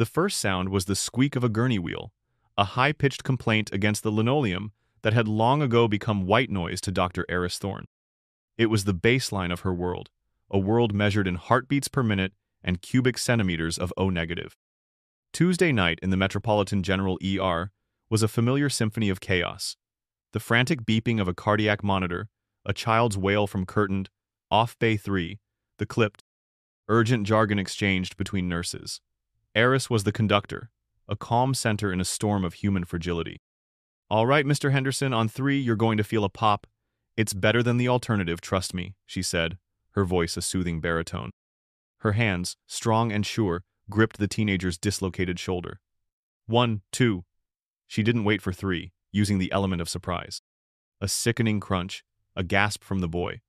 The first sound was the squeak of a gurney wheel, a high-pitched complaint against the linoleum that had long ago become white noise to Dr. Eris Thorne. It was the baseline of her world, a world measured in heartbeats per minute and cubic centimeters of O negative. Tuesday night in the Metropolitan General ER was a familiar symphony of chaos. The frantic beeping of a cardiac monitor, a child's wail from curtained, off Bay 3, the clipped, urgent jargon exchanged between nurses. Eris was the conductor, a calm center in a storm of human fragility. "All right, Mr. Henderson, on 3 you're going to feel a pop. It's better than the alternative, trust me," she said, her voice a soothing baritone. Her hands, strong and sure, gripped the teenager's dislocated shoulder. 1, 2. She didn't wait for 3, using the element of surprise. A sickening crunch, a gasp from the boy,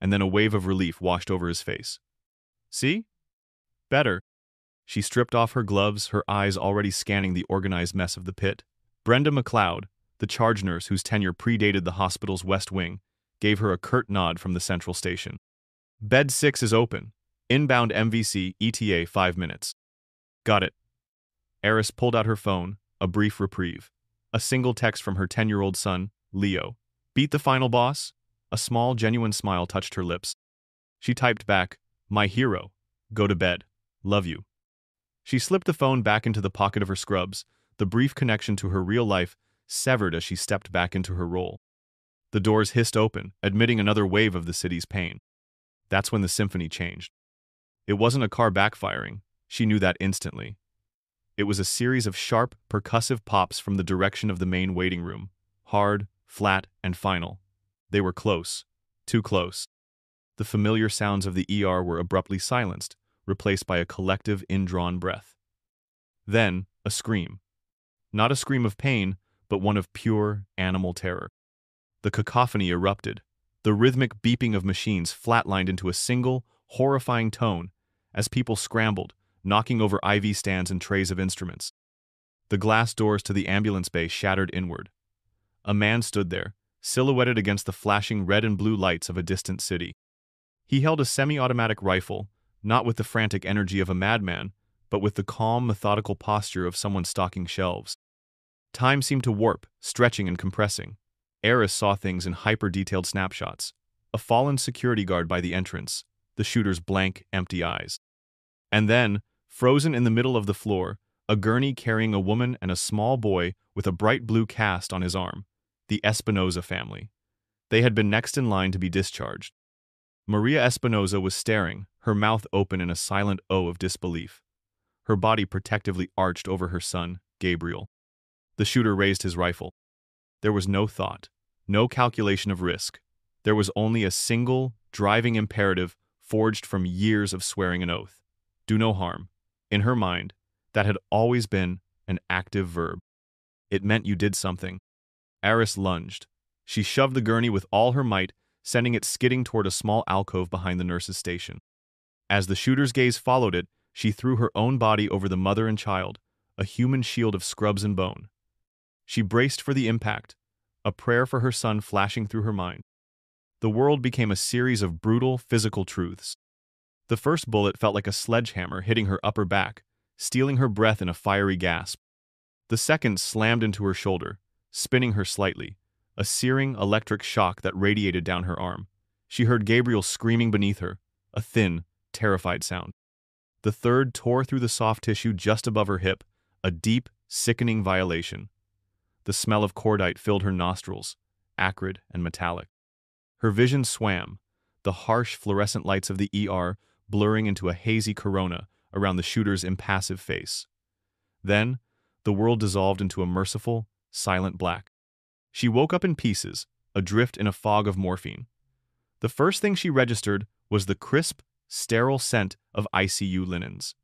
and then a wave of relief washed over his face. "See? Better." She stripped off her gloves, her eyes already scanning the organized mess of the pit. Brenda McLeod, the charge nurse whose tenure predated the hospital's West Wing, gave her a curt nod from the central station. "Bed 6 is open. Inbound MVC, ETA 5 minutes. "Got it." Eris pulled out her phone, a brief reprieve. A single text from her 10-year-old son, Leo. "Beat the final, boss?" A small, genuine smile touched her lips. She typed back, "My hero. Go to bed. Love you." She slipped the phone back into the pocket of her scrubs, the brief connection to her real life severed as she stepped back into her role. The doors hissed open, admitting another wave of the city's pain. That's when the symphony changed. It wasn't a car backfiring. She knew that instantly. It was a series of sharp, percussive pops from the direction of the main waiting room. Hard, flat, and final. They were close. Too close. The familiar sounds of the ER were abruptly silenced, replaced by a collective, indrawn breath. Then, a scream. Not a scream of pain, but one of pure, animal terror. The cacophony erupted. The rhythmic beeping of machines flatlined into a single, horrifying tone as people scrambled, knocking over IV stands and trays of instruments. The glass doors to the ambulance bay shattered inward. A man stood there, silhouetted against the flashing red and blue lights of a distant city. He held a semi-automatic rifle, not with the frantic energy of a madman, but with the calm, methodical posture of someone stocking shelves. Time seemed to warp, stretching and compressing. Eris saw things in hyper-detailed snapshots. A fallen security guard by the entrance, the shooter's blank, empty eyes. And then, frozen in the middle of the floor, a gurney carrying a woman and a small boy with a bright blue cast on his arm, the Espinoza family. They had been next in line to be discharged. Maria Espinoza was staring, her mouth open in a silent O of disbelief. Her body protectively arched over her son, Gabriel. The shooter raised his rifle. There was no thought, no calculation of risk. There was only a single, driving imperative forged from years of swearing an oath. Do no harm. In her mind, that had always been an active verb. It meant you did something. Eris lunged. She shoved the gurney with all her might, sending it skidding toward a small alcove behind the nurse's station. As the shooter's gaze followed it, she threw her own body over the mother and child, a human shield of scrubs and bone. She braced for the impact, a prayer for her son flashing through her mind. The world became a series of brutal, physical truths. The first bullet felt like a sledgehammer hitting her upper back, stealing her breath in a fiery gasp. The second slammed into her shoulder, spinning her slightly, a searing electric shock that radiated down her arm. She heard Gabriel screaming beneath her, a thin, terrified sound. The third tore through the soft tissue just above her hip, a deep, sickening violation. The smell of cordite filled her nostrils, acrid and metallic. Her vision swam, the harsh fluorescent lights of the ER blurring into a hazy corona around the shooter's impassive face. Then, the world dissolved into a merciful, silent black. She woke up in pieces, adrift in a fog of morphine. The first thing she registered was the crisp, sterile scent of ICU linens.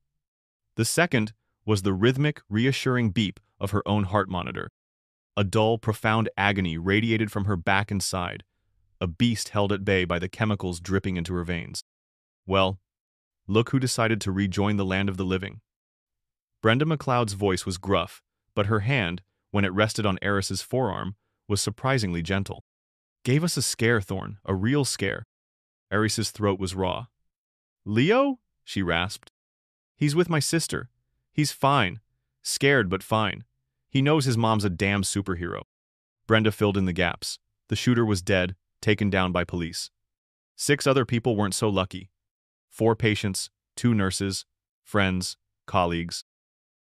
The second was the rhythmic, reassuring beep of her own heart monitor. A dull, profound agony radiated from her back and side, a beast held at bay by the chemicals dripping into her veins. Well, look who decided to rejoin the land of the living. Brenda McLeod's voice was gruff, but her hand, when it rested on Eris's forearm, was surprisingly gentle. "Gave us a scare, Thorne, a real scare." Eris's throat was raw. "Leo?" she rasped. "He's with my sister. He's fine. Scared, but fine. He knows his mom's a damn superhero. Brenda filled in the gaps. The shooter was dead, taken down by police. 6 other people weren't so lucky. 4 patients, 2 nurses, friends, colleagues.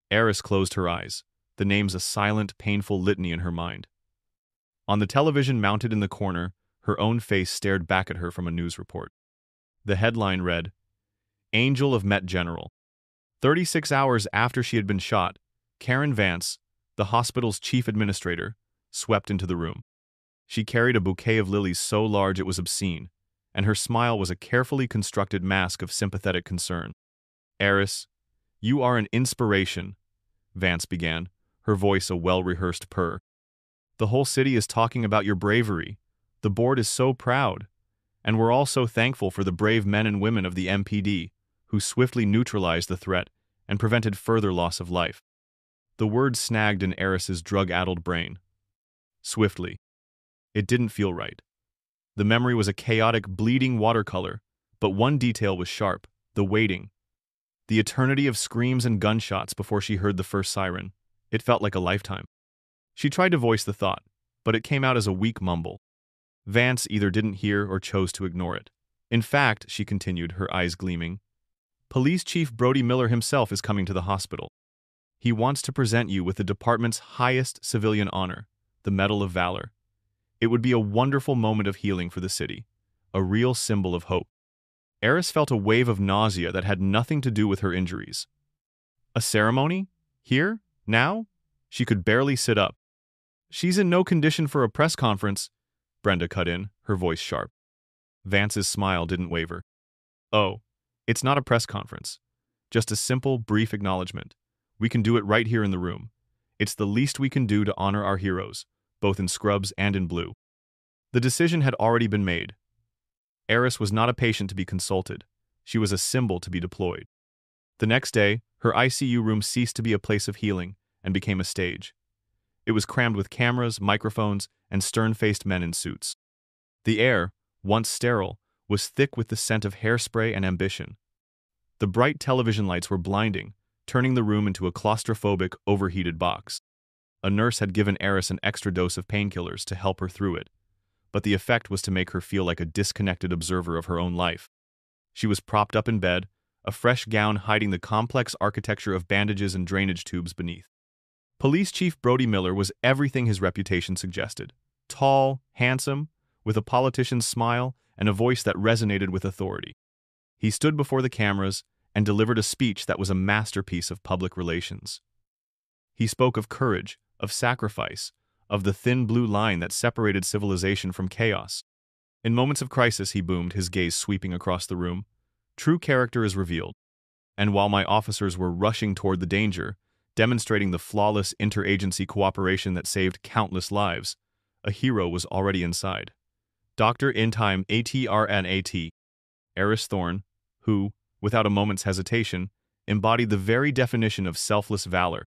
Eris closed her eyes, the names a silent, painful litany in her mind. On the television mounted in the corner, her own face stared back at her from a news report. The headline read, Angel of Met General. 36 hours after she had been shot, Karen Vance, the hospital's chief administrator, swept into the room. She carried a bouquet of lilies so large it was obscene, and her smile was a carefully constructed mask of sympathetic concern. Eris, you are an inspiration, Vance began, her voice a well-rehearsed purr. The whole city is talking about your bravery. The board is so proud. And we're all so thankful for the brave men and women of the MPD, who swiftly neutralized the threat and prevented further loss of life. The word snagged in Eris's drug-addled brain. Swiftly. It didn't feel right. The memory was a chaotic, bleeding watercolor, but one detail was sharp, the waiting. The eternity of screams and gunshots before she heard the first siren. It felt like a lifetime. She tried to voice the thought, but it came out as a weak mumble. Vance either didn't hear or chose to ignore it. In fact, she continued, her eyes gleaming, Police Chief Brody Miller himself is coming to the hospital. He wants to present you with the department's highest civilian honor, the Medal of Valor. It would be a wonderful moment of healing for the city, a real symbol of hope. Eris felt a wave of nausea that had nothing to do with her injuries. A ceremony? Here? Now? She could barely sit up. She's in no condition for a press conference, Brenda cut in, her voice sharp. Vance's smile didn't waver. Oh, it's not a press conference. Just a simple, brief acknowledgement. We can do it right here in the room. It's the least we can do to honor our heroes, both in scrubs and in blue. The decision had already been made. Eris was not a patient to be consulted. She was a symbol to be deployed. The next day, her ICU room ceased to be a place of healing and became a stage. It was crammed with cameras, microphones, and stern-faced men in suits. The air, once sterile, was thick with the scent of hairspray and ambition. The bright television lights were blinding, turning the room into a claustrophobic, overheated box. A nurse had given Eris an extra dose of painkillers to help her through it, but the effect was to make her feel like a disconnected observer of her own life. She was propped up in bed, a fresh gown hiding the complex architecture of bandages and drainage tubes beneath. Police Chief Brody Miller was everything his reputation suggested. Tall, handsome, with a politician's smile and a voice that resonated with authority. He stood before the cameras and delivered a speech that was a masterpiece of public relations. He spoke of courage, of sacrifice, of the thin blue line that separated civilization from chaos. In moments of crisis, he boomed, his gaze sweeping across the room, true character is revealed. And while my officers were rushing toward the danger, demonstrating the flawless interagency cooperation that saved countless lives, a hero was already inside. Dr. In-Time ATRNAT, Eris Thorne, who, without a moment's hesitation, embodied the very definition of selfless valor.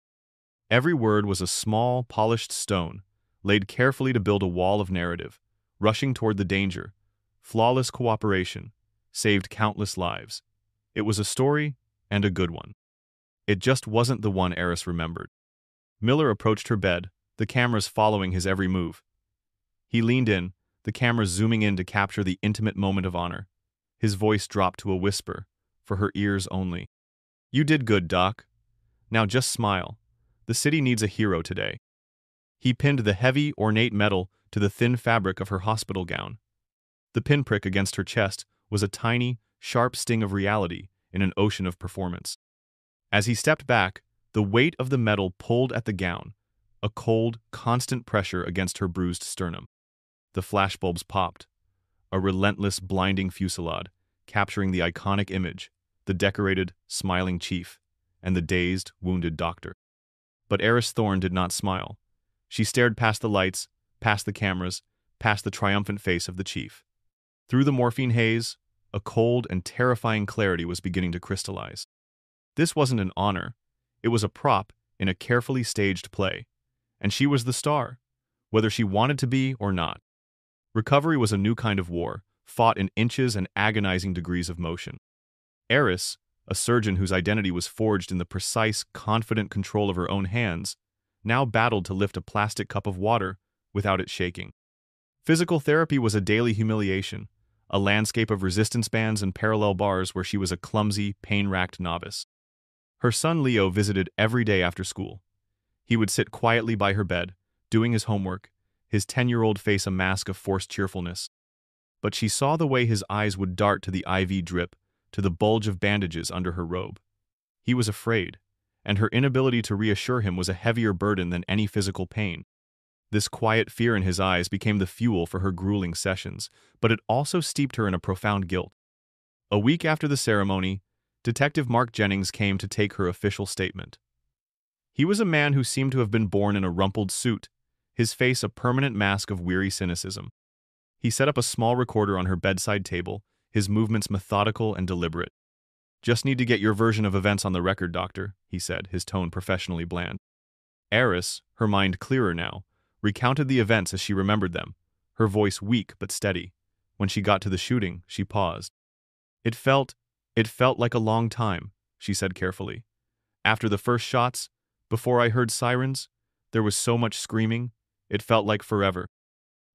Every word was a small, polished stone, laid carefully to build a wall of narrative, rushing toward the danger. Flawless cooperation saved countless lives. It was a story, and a good one. It just wasn't the one Eris remembered. Miller approached her bed, the cameras following his every move. He leaned in, the cameras zooming in to capture the intimate moment of honor. His voice dropped to a whisper, for her ears only. You did good, Doc. Now just smile. The city needs a hero today. He pinned the heavy, ornate metal to the thin fabric of her hospital gown. The pinprick against her chest was a tiny, sharp sting of reality in an ocean of performance. As he stepped back, the weight of the metal pulled at the gown, a cold, constant pressure against her bruised sternum. The flashbulbs popped, a relentless, blinding fusillade, capturing the iconic image, the decorated, smiling chief, and the dazed, wounded doctor. But Eris Thorne did not smile. She stared past the lights, past the cameras, past the triumphant face of the chief. Through the morphine haze, a cold and terrifying clarity was beginning to crystallize. This wasn't an honor. It was a prop in a carefully staged play. And she was the star, whether she wanted to be or not. Recovery was a new kind of war, fought in inches and agonizing degrees of motion. Eris, a surgeon whose identity was forged in the precise, confident control of her own hands, now battled to lift a plastic cup of water without it shaking. Physical therapy was a daily humiliation, a landscape of resistance bands and parallel bars where she was a clumsy, pain-racked novice. Her son Leo visited every day after school. He would sit quietly by her bed, doing his homework, his 10-year-old face a mask of forced cheerfulness. But she saw the way his eyes would dart to the IV drip, to the bulge of bandages under her robe. He was afraid, and her inability to reassure him was a heavier burden than any physical pain. This quiet fear in his eyes became the fuel for her grueling sessions, but it also steeped her in a profound guilt. A week after the ceremony, Detective Mark Jennings came to take her official statement. He was a man who seemed to have been born in a rumpled suit, his face a permanent mask of weary cynicism. He set up a small recorder on her bedside table, his movements methodical and deliberate. "Just need to get your version of events on the record, doctor," he said, his tone professionally bland. Eris, her mind clearer now, recounted the events as she remembered them, her voice weak but steady. When she got to the shooting, she paused. It felt like a long time," she said carefully. "After the first shots, before I heard sirens, there was so much screaming, it felt like forever."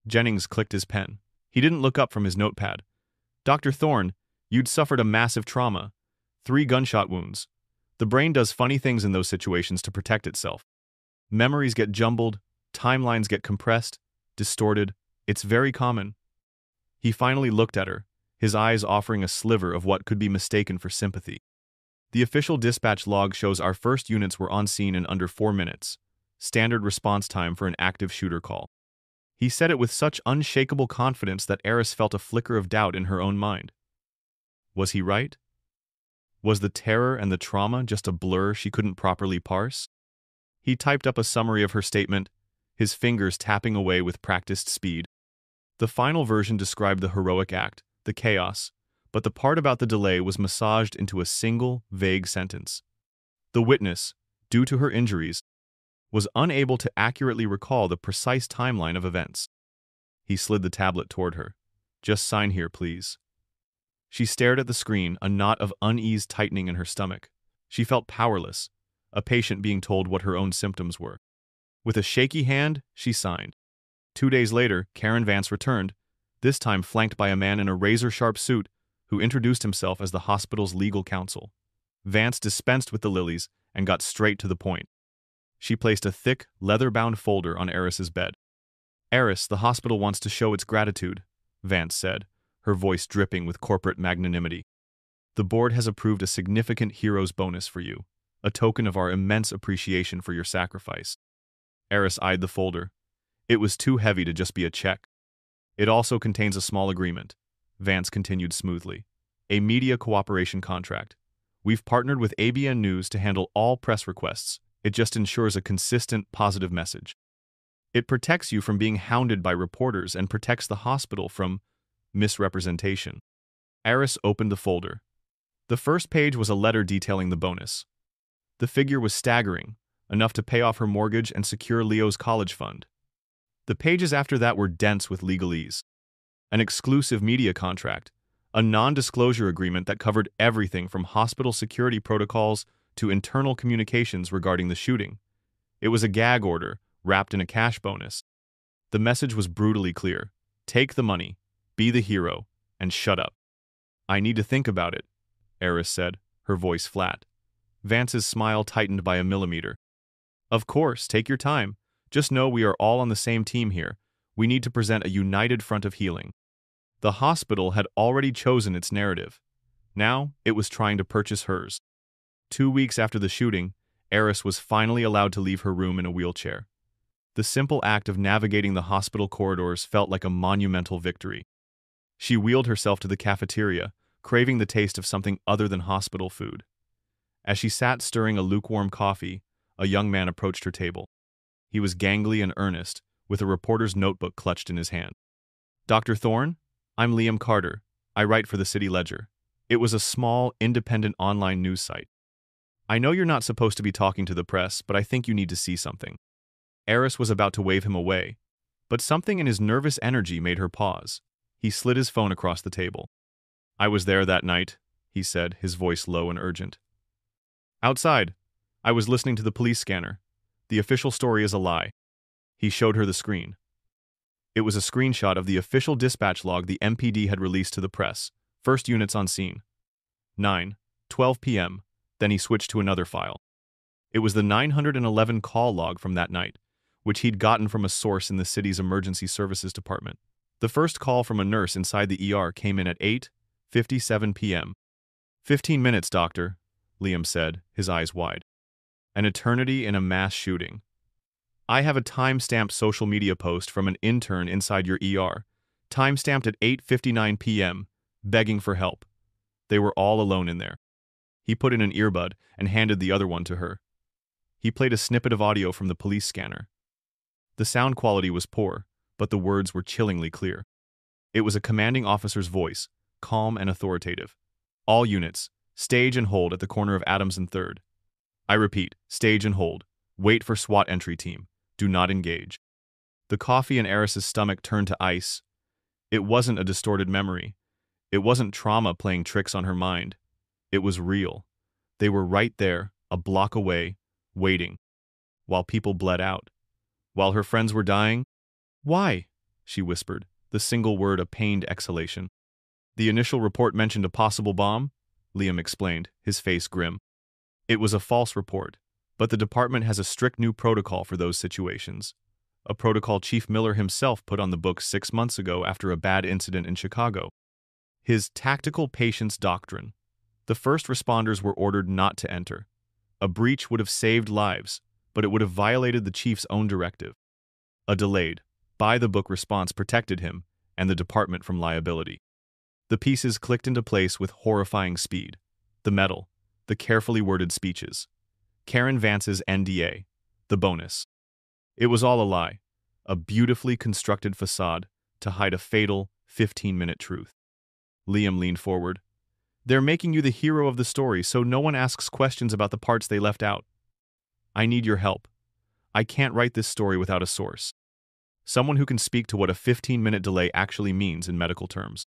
Jennings clicked his pen. He didn't look up from his notepad. "Dr. Thorne, you'd suffered a massive trauma. 3 gunshot wounds. The brain does funny things in those situations to protect itself. Memories get jumbled, timelines get compressed, distorted. It's very common." He finally looked at her, his eyes offering a sliver of what could be mistaken for sympathy. "The official dispatch log shows our first units were on scene in under 4 minutes, standard response time for an active shooter call." He said it with such unshakable confidence that Eris felt a flicker of doubt in her own mind. Was he right? Was the terror and the trauma just a blur she couldn't properly parse? He typed up a summary of her statement, his fingers tapping away with practiced speed. The final version described the heroic act, the chaos, but the part about the delay was massaged into a single, vague sentence. The witness, due to her injuries, was unable to accurately recall the precise timeline of events. He slid the tablet toward her. "Just sign here, please." She stared at the screen, a knot of unease tightening in her stomach. She felt powerless, a patient being told what her own symptoms were. With a shaky hand, she signed. 2 days later, Karen Vance returned, this time flanked by a man in a razor-sharp suit who introduced himself as the hospital's legal counsel. Vance dispensed with the lilies and got straight to the point. She placed a thick, leather-bound folder on Eris's bed. "Eris, the hospital wants to show its gratitude," Vance said, her voice dripping with corporate magnanimity. "The board has approved a significant hero's bonus for you, a token of our immense appreciation for your sacrifice." Eris eyed the folder. It was too heavy to just be a check. "It also contains a small agreement," Vance continued smoothly. "A media cooperation contract. We've partnered with ABN News to handle all press requests. It just ensures a consistent, positive message. It protects you from being hounded by reporters and protects the hospital from misrepresentation." Eris opened the folder. The first page was a letter detailing the bonus. The figure was staggering, enough to pay off her mortgage and secure Leo's college fund. The pages after that were dense with legalese. An exclusive media contract, a non-disclosure agreement that covered everything from hospital security protocols to internal communications regarding the shooting. It was a gag order, wrapped in a cash bonus. The message was brutally clear. Take the money, be the hero, and shut up. "I need to think about it," Eris said, her voice flat. Vance's smile tightened by a millimeter. "Of course, take your time. Just know we are all on the same team here. We need to present a united front of healing." The hospital had already chosen its narrative. Now, it was trying to purchase hers. 2 weeks after the shooting, Eris was finally allowed to leave her room in a wheelchair. The simple act of navigating the hospital corridors felt like a monumental victory. She wheeled herself to the cafeteria, craving the taste of something other than hospital food. As she sat stirring a lukewarm coffee, a young man approached her table. He was gangly and earnest, with a reporter's notebook clutched in his hand. "Dr. Thorne? I'm Liam Carter. I write for the City Ledger." It was a small, independent online news site. "I know you're not supposed to be talking to the press, but I think you need to see something." Eris was about to wave him away, but something in his nervous energy made her pause. He slid his phone across the table. "I was there that night," he said, his voice low and urgent. Outside. I was listening to the police scanner. The official story is a lie. He showed her the screen. It was a screenshot of the official dispatch log the MPD had released to the press. First units on scene. 9:12 p.m. Then he switched to another file. It was the 911 call log from that night, which he'd gotten from a source in the city's emergency services department. The first call from a nurse inside the ER came in at 8:57 p.m. 15 minutes, doctor, Liam said, his eyes wide. An eternity in a mass shooting. I have a time-stamped social media post from an intern inside your ER, time-stamped at 8:59 p.m., begging for help. They were all alone in there. He put in an earbud and handed the other one to her. He played a snippet of audio from the police scanner. The sound quality was poor, but the words were chillingly clear. It was a commanding officer's voice, calm and authoritative. All units, stage and hold at the corner of Adams and 3rd. I repeat, stage and hold. Wait for SWAT entry team. Do not engage. The coffee in Eris's stomach turned to ice. It wasn't a distorted memory. It wasn't trauma playing tricks on her mind. It was real. They were right there, a block away, waiting. While people bled out. While her friends were dying. Why? She whispered, the single word a pained exhalation. The initial report mentioned a possible bomb, Liam explained, his face grim. It was a false report, but the department has a strict new protocol for those situations. A protocol Chief Miller himself put on the books 6 months ago after a bad incident in Chicago. His tactical patience doctrine. The first responders were ordered not to enter. A breach would have saved lives, but it would have violated the chief's own directive. A delayed, by-the-book response protected him and the department from liability. The pieces clicked into place with horrifying speed. The metal, the carefully worded speeches. Karen Vance's NDA, the bonus. It was all a lie, a beautifully constructed facade to hide a fatal 15-minute truth. Liam leaned forward. They're making you the hero of the story so no one asks questions about the parts they left out. I need your help. I can't write this story without a source. Someone who can speak to what a 15-minute delay actually means in medical terms.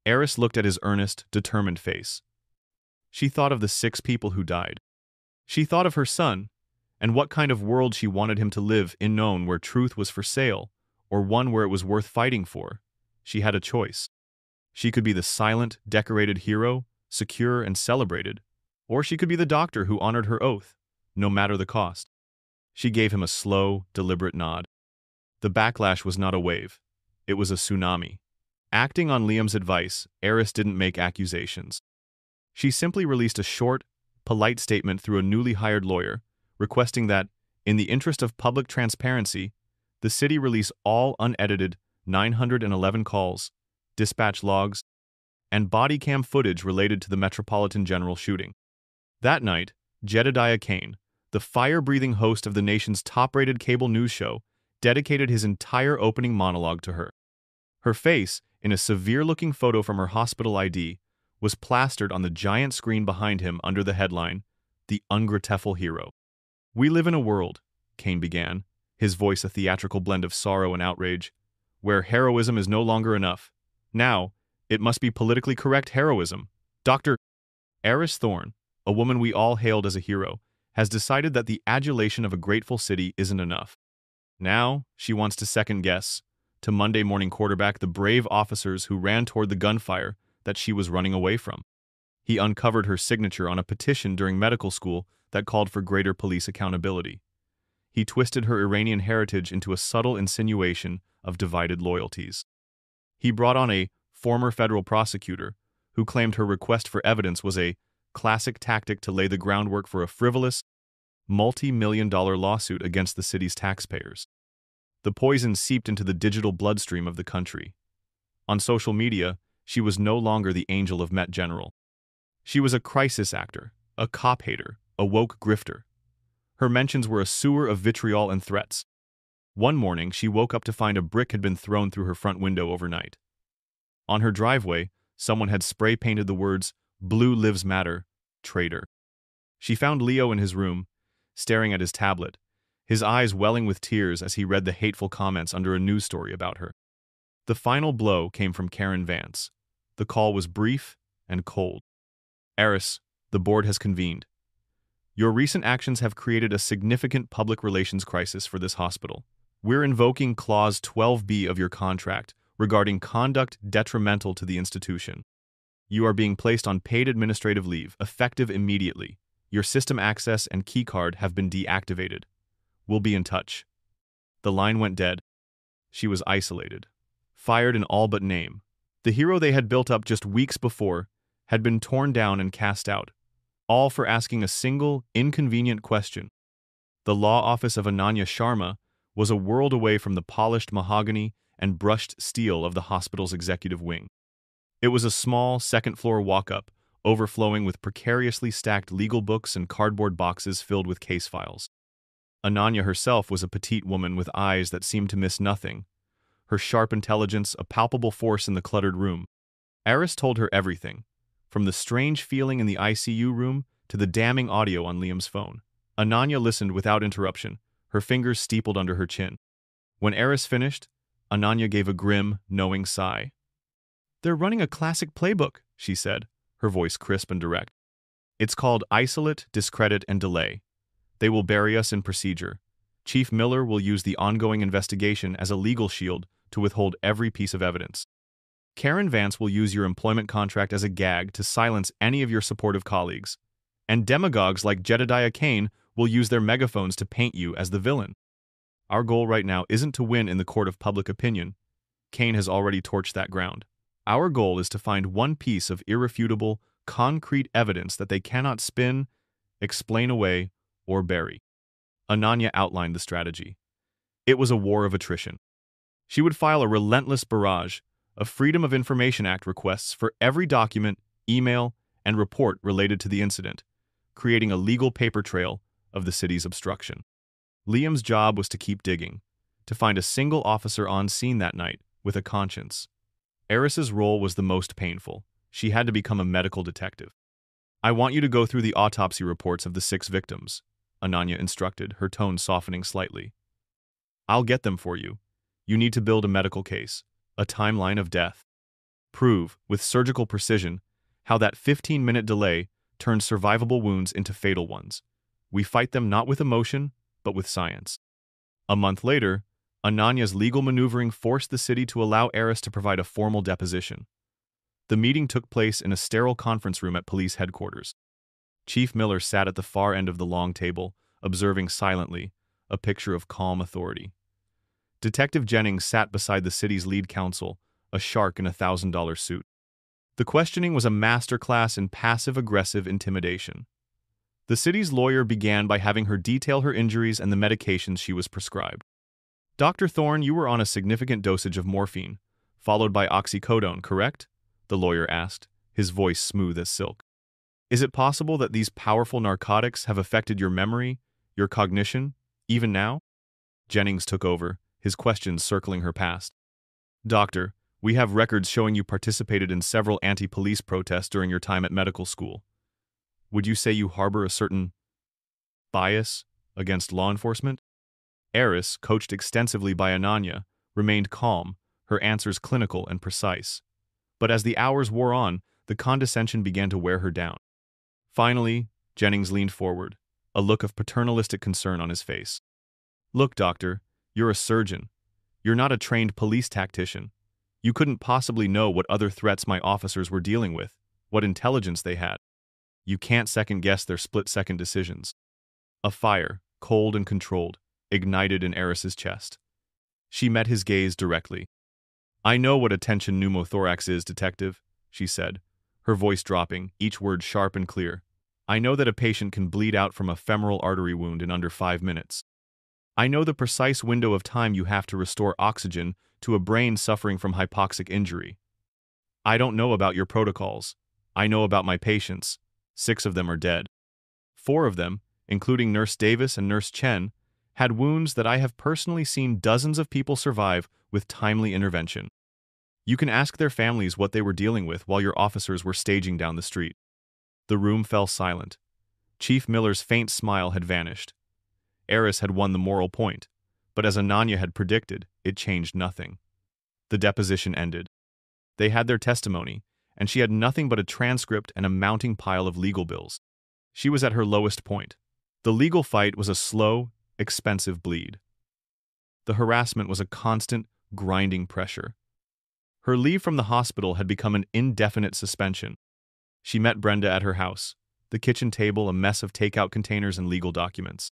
Eris looked at his earnest, determined face. She thought of the 6 people who died. She thought of her son, and what kind of world she wanted him to live in, known where truth was for sale, or one where it was worth fighting for. She had a choice. She could be the silent, decorated hero, secure and celebrated, or she could be the doctor who honored her oath, no matter the cost. She gave him a slow, deliberate nod. The backlash was not a wave. It was a tsunami. Acting on Liam's advice, Eris didn't make accusations. She simply released a short, polite statement through a newly hired lawyer, requesting that, in the interest of public transparency, the city release all unedited 911 calls, dispatch logs, and body cam footage related to the Metropolitan General shooting. That night, Jedediah Kane, the fire-breathing host of the nation's top-rated cable news show, dedicated his entire opening monologue to her. Her face, in a severe-looking photo from her hospital ID, was plastered on the giant screen behind him under the headline, The Ungrateful Hero. We live in a world, Kane began, his voice a theatrical blend of sorrow and outrage, where heroism is no longer enough. Now, it must be politically correct heroism. Dr. Eris Thorne, a woman we all hailed as a hero, has decided that the adulation of a grateful city isn't enough. Now, she wants to second-guess, to Monday morning quarterback the brave officers who ran toward the gunfire that she was running away from. He uncovered her signature on a petition during medical school that called for greater police accountability. He twisted her Iranian heritage into a subtle insinuation of divided loyalties. He brought on a former federal prosecutor who claimed her request for evidence was a classic tactic to lay the groundwork for a frivolous, multi-million-dollar lawsuit against the city's taxpayers. The poison seeped into the digital bloodstream of the country. On social media, she was no longer the angel of Met General. She was a crisis actor, a cop hater, a woke grifter. Her mentions were a sewer of vitriol and threats. One morning, she woke up to find a brick had been thrown through her front window overnight. On her driveway, someone had spray-painted the words, "Blue Lives Matter, traitor." She found Leo in his room, staring at his tablet, his eyes welling with tears as he read the hateful comments under a news story about her. The final blow came from Karen Vance. The call was brief and cold. Eris, the board has convened. Your recent actions have created a significant public relations crisis for this hospital. We're invoking Clause 12B of your contract regarding conduct detrimental to the institution. You are being placed on paid administrative leave, effective immediately. Your system access and keycard have been deactivated. We'll be in touch. The line went dead. She was isolated. Fired in all but name. The hero they had built up just weeks before had been torn down and cast out, all for asking a single, inconvenient question. The law office of Ananya Sharma was a world away from the polished mahogany and brushed steel of the hospital's executive wing. It was a small, second-floor walk-up, overflowing with precariously stacked legal books and cardboard boxes filled with case files. Ananya herself was a petite woman with eyes that seemed to miss nothing, her sharp intelligence a palpable force in the cluttered room. Eris told her everything, from the strange feeling in the ICU room to the damning audio on Liam's phone. Ananya listened without interruption, her fingers steepled under her chin. When Eris finished, Ananya gave a grim, knowing sigh. "They're running a classic playbook," she said, her voice crisp and direct. "It's called isolate, discredit, and delay. They will bury us in procedure. Chief Miller will use the ongoing investigation as a legal shield to withhold every piece of evidence. Karen Vance will use your employment contract as a gag to silence any of your supportive colleagues. And demagogues like Jedediah Kane will use their megaphones to paint you as the villain. Our goal right now isn't to win in the court of public opinion. Kane has already torched that ground. Our goal is to find one piece of irrefutable, concrete evidence that they cannot spin, explain away, or bury." Ananya outlined the strategy. It was a war of attrition. She would file a relentless barrage of Freedom of Information Act requests for every document, email, and report related to the incident, creating a legal paper trail of the city's obstruction. Liam's job was to keep digging, to find a single officer on scene that night with a conscience. Eris's role was the most painful. She had to become a medical detective. "I want you to go through the autopsy reports of the 6 victims," Ananya instructed, her tone softening slightly. "I'll get them for you. You need to build a medical case, a timeline of death. Prove, with surgical precision, how that 15-minute delay turned survivable wounds into fatal ones. We fight them not with emotion, but with science." A month later, Ananya's legal maneuvering forced the city to allow Eris to provide a formal deposition. The meeting took place in a sterile conference room at police headquarters. Chief Miller sat at the far end of the long table, observing silently, a picture of calm authority. Detective Jennings sat beside the city's lead counsel, a shark in a $1,000 suit. The questioning was a masterclass in passive-aggressive intimidation. The city's lawyer began by having her detail her injuries and the medications she was prescribed. "Dr. Thorne, you were on a significant dosage of morphine, followed by oxycodone, correct?" the lawyer asked, his voice smooth as silk. "Is it possible that these powerful narcotics have affected your memory, your cognition, even now?" Jennings took over, his questions circling her past. "Doctor, we have records showing you participated in several anti-police protests during your time at medical school. Would you say you harbor a certain bias against law enforcement?" Eris, coached extensively by Ananya, remained calm, her answers clinical and precise. But as the hours wore on, the condescension began to wear her down. Finally, Jennings leaned forward, a look of paternalistic concern on his face. "Look, doctor, you're a surgeon. You're not a trained police tactician. You couldn't possibly know what other threats my officers were dealing with, what intelligence they had. You can't second-guess their split-second decisions." A fire, cold and controlled, ignited in Eris's chest. She met his gaze directly. "I know what a tension pneumothorax is, detective," she said, her voice dropping, each word sharp and clear. "I know that a patient can bleed out from a femoral artery wound in under 5 minutes. I know the precise window of time you have to restore oxygen to a brain suffering from hypoxic injury. I don't know about your protocols. I know about my patients. 6 of them are dead. 4 of them, including Nurse Davis and Nurse Chen, had wounds that I have personally seen dozens of people survive with timely intervention. You can ask their families what they were dealing with while your officers were staging down the street." The room fell silent. Chief Miller's faint smile had vanished. Eris had won the moral point, but as Ananya had predicted, it changed nothing. The deposition ended. They had their testimony, and she had nothing but a transcript and a mounting pile of legal bills. She was at her lowest point. The legal fight was a slow, expensive bleed. The harassment was a constant, grinding pressure. Her leave from the hospital had become an indefinite suspension. She met Brenda at her house, the kitchen table a mess of takeout containers and legal documents.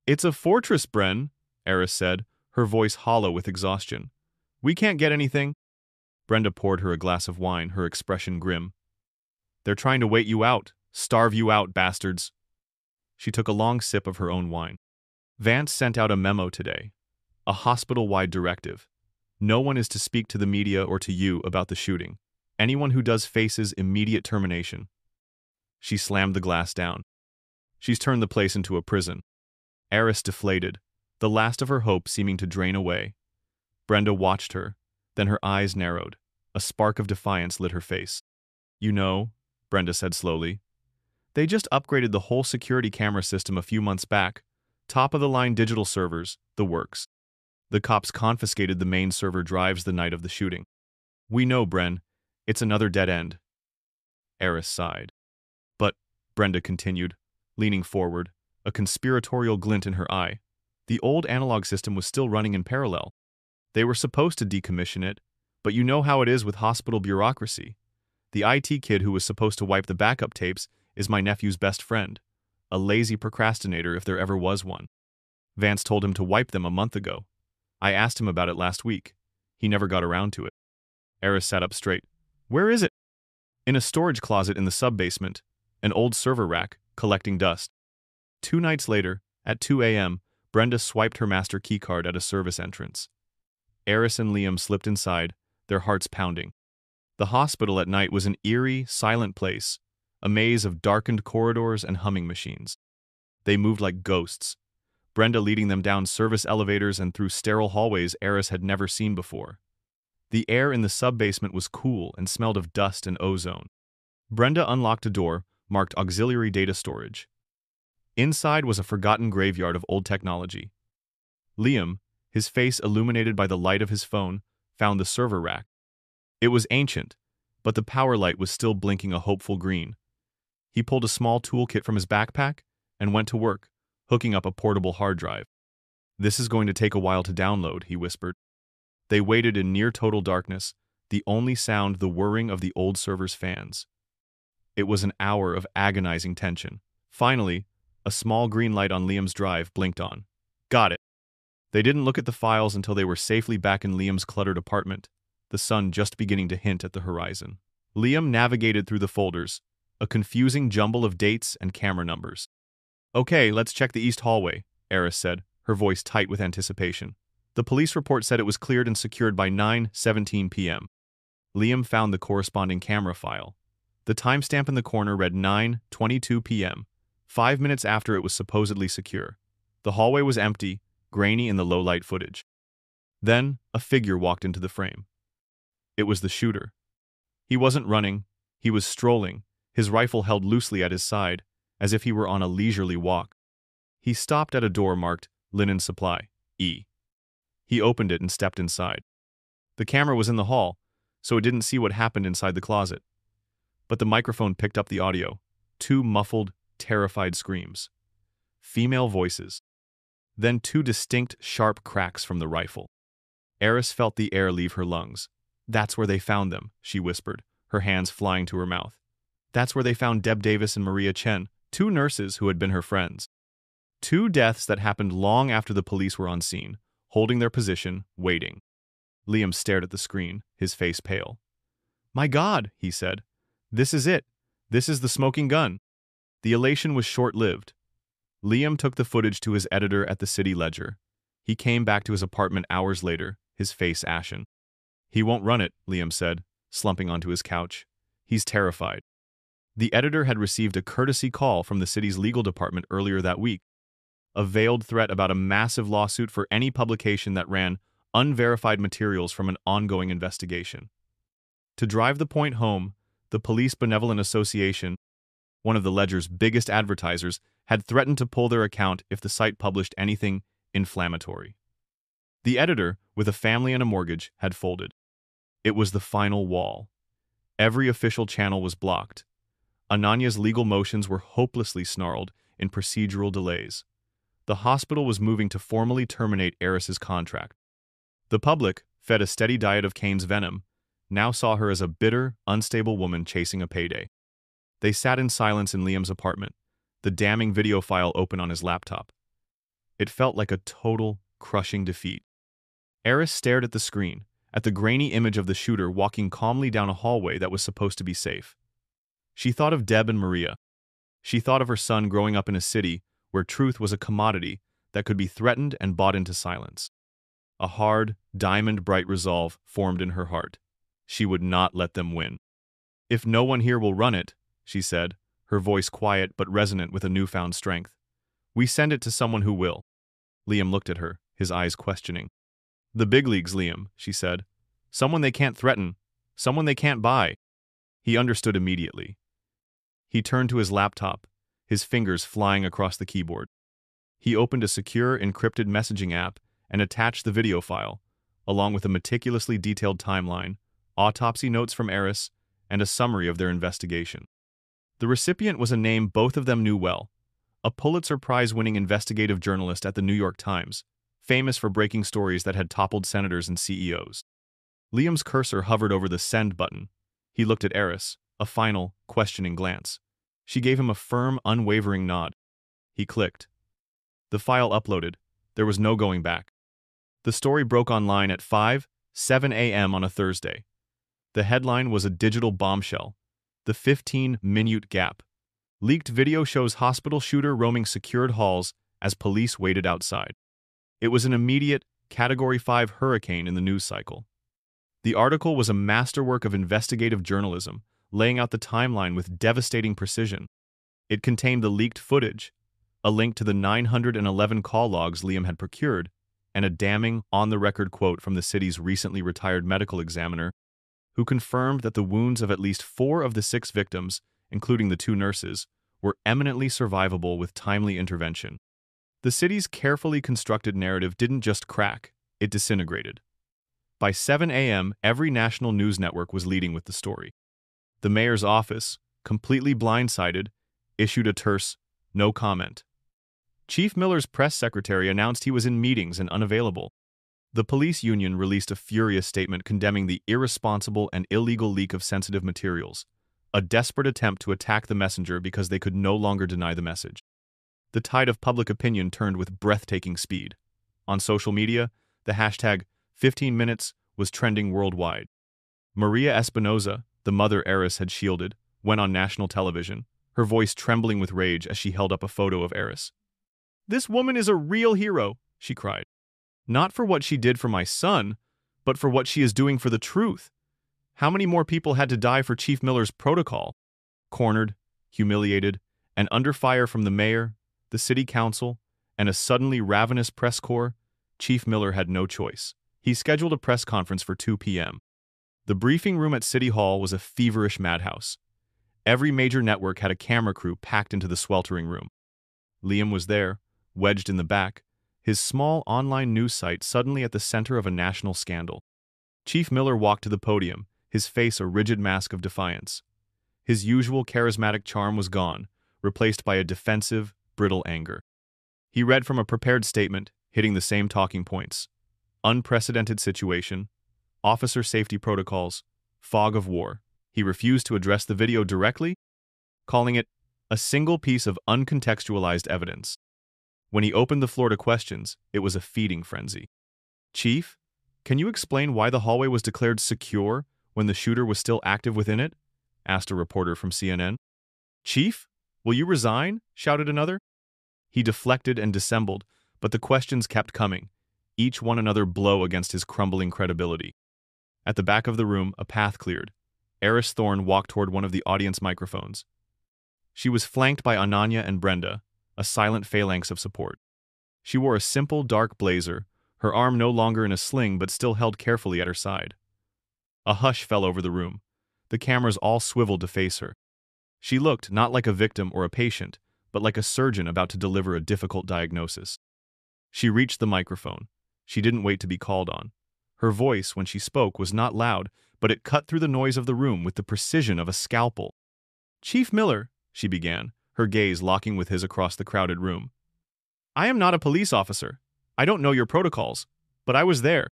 "It's a fortress, Bren," Eris said, her voice hollow with exhaustion. "We can't get anything." Brenda poured her a glass of wine, her expression grim. "They're trying to wait you out, starve you out, bastards." She took a long sip of her own wine. "Vance sent out a memo today. A hospital-wide directive. No one is to speak to the media or to you about the shooting. Anyone who does faces immediate termination." She slammed the glass down. "She's turned the place into a prison." Eris deflated, the last of her hope seeming to drain away. Brenda watched her, then her eyes narrowed. A spark of defiance lit her face. "You know," Brenda said slowly, "they just upgraded the whole security camera system a few months back. Top-of-the-line digital servers, the works. The cops confiscated the main server drives the night of the shooting. We know, Bren. It's another dead end." Eris sighed. "But," Brenda continued, leaning forward, a conspiratorial glint in her eye, "the old analog system was still running in parallel. They were supposed to decommission it, but you know how it is with hospital bureaucracy. The IT kid who was supposed to wipe the backup tapes is my nephew's best friend, a lazy procrastinator if there ever was one. Vance told him to wipe them a month ago. I asked him about it last week. He never got around to it." Eris sat up straight. "Where is it?" "In a storage closet in the sub-basement, an old server rack, collecting dust." 2 nights later, at 2 a.m., Brenda swiped her master keycard at a service entrance. Eris and Liam slipped inside, their hearts pounding. The hospital at night was an eerie, silent place, a maze of darkened corridors and humming machines. They moved like ghosts, Brenda leading them down service elevators and through sterile hallways Eris had never seen before. The air in the sub-basement was cool and smelled of dust and ozone. Brenda unlocked a door, marked Auxiliary Data Storage. Inside was a forgotten graveyard of old technology. Liam, his face illuminated by the light of his phone, found the server rack. It was ancient, but the power light was still blinking a hopeful green. He pulled a small toolkit from his backpack and went to work, hooking up a portable hard drive. "This is going to take a while to download," he whispered. They waited in near-total darkness, the only sound the whirring of the old server's fans. It was an hour of agonizing tension. Finally, a small green light on Liam's drive blinked on. "Got it." They didn't look at the files until they were safely back in Liam's cluttered apartment, the sun just beginning to hint at the horizon. Liam navigated through the folders, a confusing jumble of dates and camera numbers. "Okay, let's check the east hallway," Eris said, her voice tight with anticipation. The police report said it was cleared and secured by 9:17 p.m. Liam found the corresponding camera file. The timestamp in the corner read 9:22 p.m., 5 minutes after it was supposedly secure. The hallway was empty, grainy in the low-light footage. Then, a figure walked into the frame. It was the shooter. He wasn't running, he was strolling, his rifle held loosely at his side, as if he were on a leisurely walk. He stopped at a door marked Linen Supply, E. He opened it and stepped inside. The camera was in the hall, so it didn't see what happened inside the closet. But the microphone picked up the audio. 2 muffled, terrified screams. Female voices. Then 2 distinct, sharp cracks from the rifle. Eris felt the air leave her lungs. "That's where they found them," she whispered, her hands flying to her mouth. "That's where they found Deb Davis and Maria Chen, 2 nurses who had been her friends. 2 deaths that happened long after the police were on scene, holding their position, waiting." Liam stared at the screen, his face pale. "My God," he said. "This is it. This is the smoking gun." The elation was short-lived. Liam took the footage to his editor at the City Ledger. He came back to his apartment hours later, his face ashen. "He won't run it," Liam said, slumping onto his couch. "He's terrified." The editor had received a courtesy call from the city's legal department earlier that week. A veiled threat about a massive lawsuit for any publication that ran unverified materials from an ongoing investigation. To drive the point home, the Police Benevolent Association, one of the Ledger's biggest advertisers, had threatened to pull their account if the site published anything inflammatory. The editor, with a family and a mortgage, had folded. It was the final wall. Every official channel was blocked. Ananya's legal motions were hopelessly snarled in procedural delays. The hospital was moving to formally terminate Eris's contract. The public, fed a steady diet of Kane's venom, now saw her as a bitter, unstable woman chasing a payday. They sat in silence in Liam's apartment, the damning video file open on his laptop. It felt like a total, crushing defeat. Eris stared at the screen, at the grainy image of the shooter walking calmly down a hallway that was supposed to be safe. She thought of Deb and Maria. She thought of her son growing up in a city where truth was a commodity that could be threatened and bought into silence. A hard, diamond-bright resolve formed in her heart. She would not let them win. "If no one here will run it," she said, her voice quiet but resonant with a newfound strength, "we send it to someone who will." Liam looked at her, his eyes questioning. "The big leagues, Liam," she said. "Someone they can't threaten. Someone they can't buy." He understood immediately. He turned to his laptop, his fingers flying across the keyboard. He opened a secure, encrypted messaging app and attached the video file, along with a meticulously detailed timeline, autopsy notes from Eris, and a summary of their investigation. The recipient was a name both of them knew well, a Pulitzer Prize-winning investigative journalist at the New York Times, famous for breaking stories that had toppled senators and CEOs. Liam's cursor hovered over the send button. He looked at Eris, a final, questioning glance. She gave him a firm, unwavering nod. He clicked. The file uploaded. There was no going back. The story broke online at 5:07 a.m. on a Thursday. The headline was a digital bombshell. The 15-minute gap. Leaked video shows hospital shooter roaming secured halls as police waited outside. It was an immediate, Category 5 hurricane in the news cycle. The article was a masterwork of investigative journalism, laying out the timeline with devastating precision. It contained the leaked footage, a link to the 911 call logs Liam had procured, and a damning, on-the-record quote from the city's recently retired medical examiner, who confirmed that the wounds of at least 4 of the 6 victims, including the 2 nurses, were eminently survivable with timely intervention. The city's carefully constructed narrative didn't just crack, it disintegrated. By 7 a.m., every national news network was leading with the story. The mayor's office, completely blindsided, issued a terse, "no comment." Chief Miller's press secretary announced he was in meetings and unavailable. The police union released a furious statement condemning the irresponsible and illegal leak of sensitive materials, a desperate attempt to attack the messenger because they could no longer deny the message. The tide of public opinion turned with breathtaking speed. On social media, the hashtag 15minutes was trending worldwide. Maria Espinoza, the mother Eris had shielded, went on national television, her voice trembling with rage as she held up a photo of Eris. "This woman is a real hero," she cried. "Not for what she did for my son, but for what she is doing for the truth. How many more people had to die for Chief Miller's protocol?" Cornered, humiliated, and under fire from the mayor, the city council, and a suddenly ravenous press corps, Chief Miller had no choice. He scheduled a press conference for 2 p.m. The briefing room at City Hall was a feverish madhouse. Every major network had a camera crew packed into the sweltering room. Liam was there, wedged in the back, his small online news site suddenly at the center of a national scandal. Chief Miller walked to the podium, his face a rigid mask of defiance. His usual charismatic charm was gone, replaced by a defensive, brittle anger. He read from a prepared statement, hitting the same talking points. Unprecedented situation, officer safety protocols, fog of war. He refused to address the video directly, calling it a single piece of uncontextualized evidence. When he opened the floor to questions, it was a feeding frenzy. "Chief, can you explain why the hallway was declared secure when the shooter was still active within it?" asked a reporter from CNN. "Chief, will you resign?" shouted another. He deflected and dissembled, but the questions kept coming, each one another blow against his crumbling credibility. At the back of the room, a path cleared. Eris Thorne walked toward one of the audience microphones. She was flanked by Ananya and Brenda, a silent phalanx of support. She wore a simple, dark blazer, her arm no longer in a sling but still held carefully at her side. A hush fell over the room. The cameras all swiveled to face her. She looked not like a victim or a patient, but like a surgeon about to deliver a difficult diagnosis. She reached the microphone. She didn't wait to be called on. Her voice, when she spoke, was not loud, but it cut through the noise of the room with the precision of a scalpel. "Chief Miller," she began, her gaze locking with his across the crowded room. "I am not a police officer. I don't know your protocols, but I was there.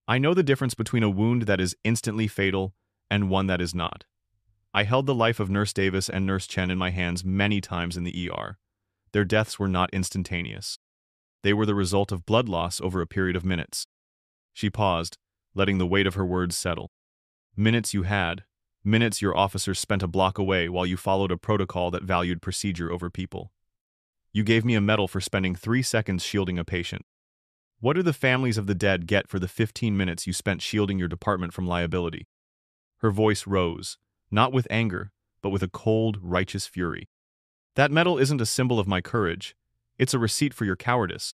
I know the difference between a wound that is instantly fatal and one that is not. I held the life of Nurse Davis and Nurse Chen in my hands many times in the ER. Their deaths were not instantaneous. They were the result of blood loss over a period of minutes." She paused, letting the weight of her words settle. "Minutes you had. Minutes your officers spent a block away while you followed a protocol that valued procedure over people. You gave me a medal for spending 3 seconds shielding a patient. What do the families of the dead get for the 15 minutes you spent shielding your department from liability?" Her voice rose, not with anger, but with a cold, righteous fury. "That medal isn't a symbol of my courage. It's a receipt for your cowardice."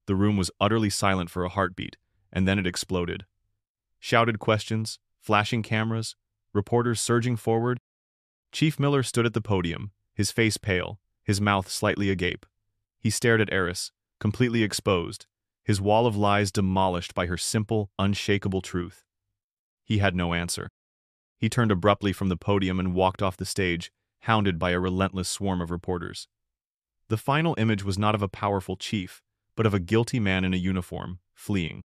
The room was utterly silent for a heartbeat, and then it exploded. Shouted questions, flashing cameras, reporters surging forward. Chief Miller stood at the podium, his face pale, his mouth slightly agape. He stared at Eris, completely exposed, his wall of lies demolished by her simple, unshakable truth. He had no answer. He turned abruptly from the podium and walked off the stage, hounded by a relentless swarm of reporters. The final image was not of a powerful chief, but of a guilty man in a uniform, fleeing.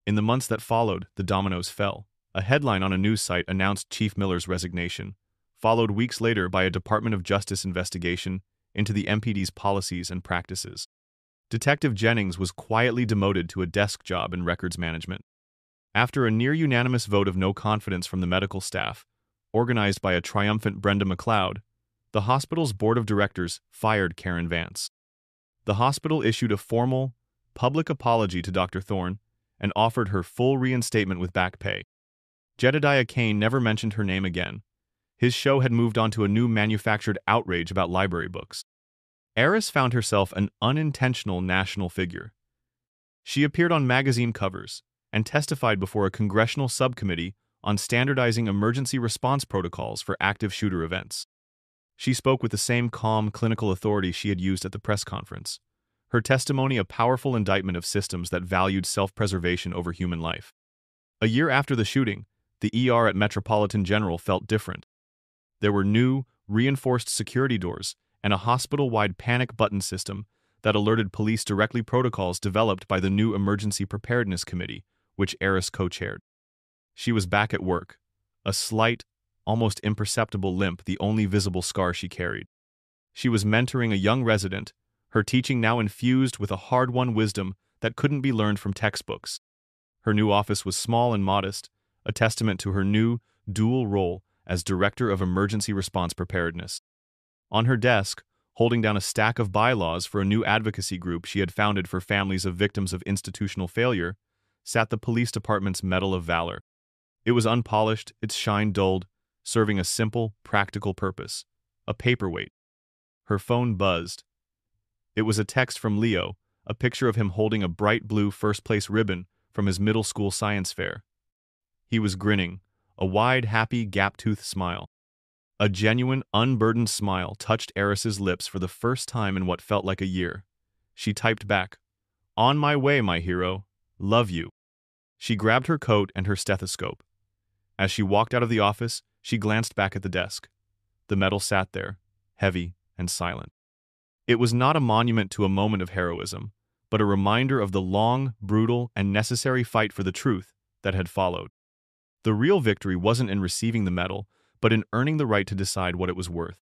In the months that followed, the dominoes fell. A headline on a news site announced Chief Miller's resignation, followed weeks later by a Department of Justice investigation into the MPD's policies and practices. Detective Jennings was quietly demoted to a desk job in records management. After a near-unanimous vote of no confidence from the medical staff, organized by a triumphant Brenda McLeod, the hospital's board of directors fired Karen Vance. The hospital issued a formal, public apology to Dr. Thorne and offered her full reinstatement with back pay. Jedediah Kane never mentioned her name again. His show had moved on to a new manufactured outrage about library books. Eris found herself an unintentional national figure. She appeared on magazine covers and testified before a congressional subcommittee on standardizing emergency response protocols for active shooter events. She spoke with the same calm clinical authority she had used at the press conference, her testimony a powerful indictment of systems that valued self-preservation over human life. A year after the shooting, the ER at Metropolitan General felt different. There were new, reinforced security doors and a hospital-wide panic button system that alerted police directly protocols developed by the new Emergency Preparedness Committee, which Eris co-chaired. She was back at work, a slight, almost imperceptible limp the only visible scar she carried. She was mentoring a young resident, her teaching now infused with a hard-won wisdom that couldn't be learned from textbooks. Her new office was small and modest, a testament to her new, dual role as Director of Emergency Response Preparedness. On her desk, holding down a stack of bylaws for a new advocacy group she had founded for families of victims of institutional failure, sat the police department's Medal of Valor. It was unpolished, its shine dulled, serving a simple, practical purpose: a paperweight. Her phone buzzed. It was a text from Leo, a picture of him holding a bright blue first-place ribbon from his middle school science fair. He was grinning, a wide, happy, gap-toothed smile. A genuine, unburdened smile touched Eris's lips for the first time in what felt like a year. She typed back, "On my way, my hero. Love you." She grabbed her coat and her stethoscope. As she walked out of the office, she glanced back at the desk. The medal sat there, heavy and silent. It was not a monument to a moment of heroism, but a reminder of the long, brutal, and necessary fight for the truth that had followed. The real victory wasn't in receiving the medal, but in earning the right to decide what it was worth.